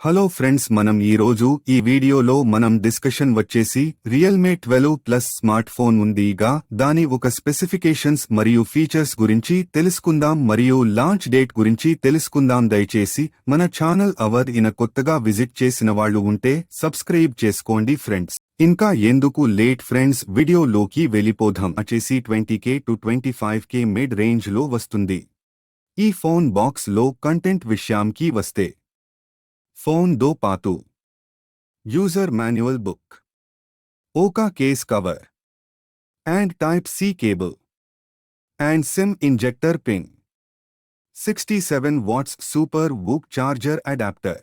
Hello friends, మనం ఈరోజు ఈ వీడియోలో మనం డిస్కషన్ వచ్చేసి Realme 12 ప్లస్ స్మార్ట్ ఫోన్ ఉందిగా దాని ఒక స్పెసిఫికేషన్స్ మరియు ఫీచర్స్ గురించి తెలుసుకుందాం మరియు లాంచ్ డేట్ గురించి తెలుసుకుందాం. దయచేసి మన ఛానల్ ఇన కొత్తగా విజిట్ చేసిన వాళ్ళు ఉంటే సబ్స్క్రైబ్ చేసుకోండి ఫ్రెండ్స్. ఇంకా ఎందుకు లేట్ ఫ్రెండ్స్, వీడియోలోకి వెళ్ళిపోదాం. వచ్చేసి 20K to 25K mid range లో వస్తుంది. ఈ ఫోన్ బాక్స్ లో కంటెంట్ విషయానికి వస్తే ఫోన్ దో పాతు యూజర్ మాన్యువల్ బుక్, ఓకా case cover and type C cable and SIM ejector pin, 67 watts super VOOC charger adapter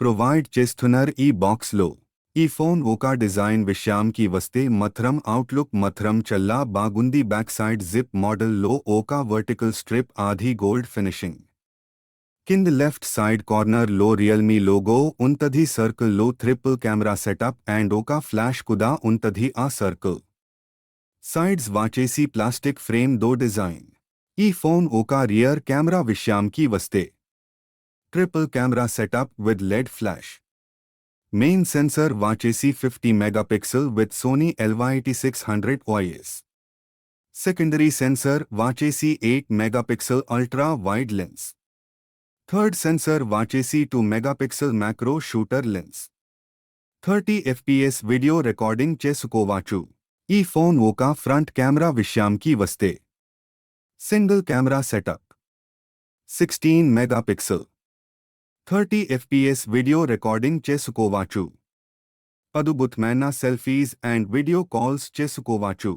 provide చేస్తున్నారు ఈ బాక్స్ లో. ఈ ఫోన్ ఓకా డిజైన్ విషయానికి వస్తే మాత్రం అవుట్లుక్ మాత్రం చల్లా బాగుంది. బ్యాక్ సైడ్ జిప్ మోడల్ లో ఓకా వర్టికల్ స్ట్రిప్ ఆది గోల్డ్ ఫినిషింగ్, కింద లెఫ్ట్ సైడ్ కార్నర్ లో రియల్మీ లోగో ఉంటది. సర్కిల్ లో ట్రిపుల్ కెమెరా సెటప్ అండ్ ఒక ఫ్లాష్ కుదా ఉంటది. ఆ సర్కిల్ సైడ్స్ వాచేసి ప్లాస్టిక్ ఫ్రేమ్ దో డిజైన్. ఈ ఫోన్ ఒక రియర్ కెమెరా విషయానికి వస్తే triple camera setup with LED flash, main sensor వాచేసి 50 megapixel with Sony LY8600 OIS, secondary sensor వాచేసి 8 megapixel ultra wide lens, third sensor వాచేసి 2 megapixel macro shooter lens, 30 FPS video recording చేసుకోవచ్చు. ఈ phone ఒక front camera విషయానికి వస్తే single camera setup, 16 megapixel, 30 FPS video recording చేసుకోవచ్చు. అద్భుతమైన సెల్ఫీస్ అండ్ వీడియో కాల్స్ చేసుకోవచ్చు.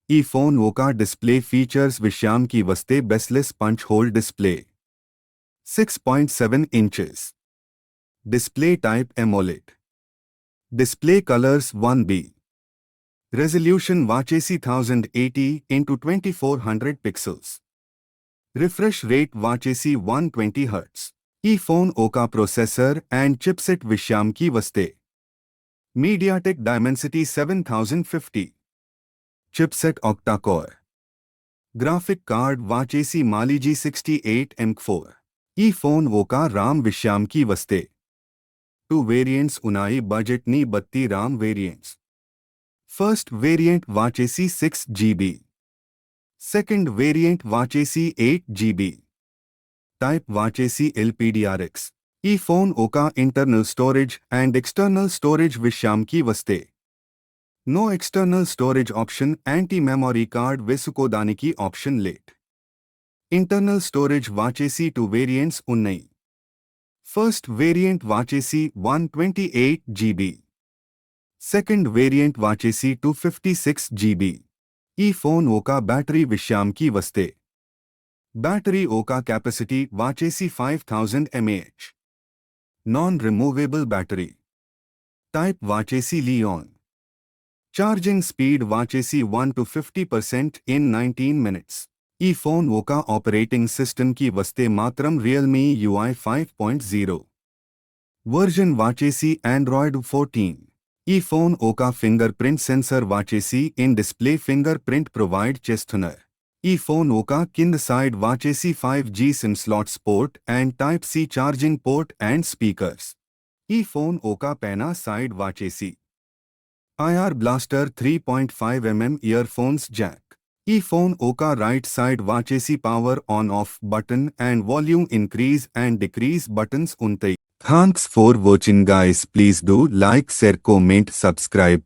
ఈ ఫోన్ ఒక డిస్ప్లే ఫీచర్స్ విషయానికి వస్తే bezelless punch hole display, 6.7 inches. Display type AMOLED. Display colors 1B. Resolution వాచేసి 1080 into 2400 pixels. Refresh rate వాచేసి 120 Hz. ఈ ఫోన్ ఒక ప్రొసెసర్ అండ్ చిప్సెట్ విషయానికి వస్తే MediaTek Dimensity 7050, chipset octa-core, graphic card వాచేసి మాలిజీ 68M4. ఈ ఫోన్ ఒక రామ్ విషయానికి వస్తే 2 వేరియంట్స్ ఉన్నాయి. బడ్జెట్ ని బత్తి రామ్ వేరియంట్స్. ఫస్ట్ వేరియంట్ వాచేసి 6GB, సెకండ్ వేరియంట్ వాచేసి 8GB, టైప్ వాచేసి LPDRX. ఈ ఫోన్ ఒక internal storage and external storage విషయానికి వస్తే నో ఎక్స్టర్నల్ స్టోరేజ్ ఆప్షన్, యాంటీ మెమరీ కార్డ్ వేసుకోదానికి ఆప్షన్ లేట్. ఇంటర్నల్ స్టోరేజ్ వాచేసి 2 వేరియంట్స్ ఉన్నాయి. ఫస్ట్ వేరియంట్ వాచేసి 128GB, సెకండ్ వేరియంట్ వాచేసి 256GB. ఈ ఫోన్ ఒక బ్యాటరీ విషయానికి వస్తే బ్యాటరీ ఒక కెపాసిటీ వాచేసి 5000 mAh, non removable battery, type వాచేసి లియాన్, ఛార్జింగ్ స్పీడ్ వాచేసి 1 to 50% in 19 minutes. ఈ ఫోన్ ఒక ఆపరేటింగ్ సిస్టమ్ కి వస్తే మాత్రం రియల్మీ UI 5.0 వర్జన్ వాచేసి ఆండ్రాయిడ్ 14. ఈ ఫోన్ ఒక ఫింగర్ ప్రింట్ సెన్సర్ వాచేసి in display finger print provide చేస్తున్నారు. ఈ ఫోన్ ఒక కింద సైడ్ వాచేసి 5G SIM slot port and type C charging port and speakers. ఈ ఫోన్ ఒక పైన సైడ్ వాచేసి IR blaster 3.5mm ear phones jack. ఈ ఫోన్ ఒక రైట్ సైడ్ వాచేసి power on off button and volume increase and decrease buttons ఉంటాయి. Thanks for watching guys. Please do like, share, comment, subscribe.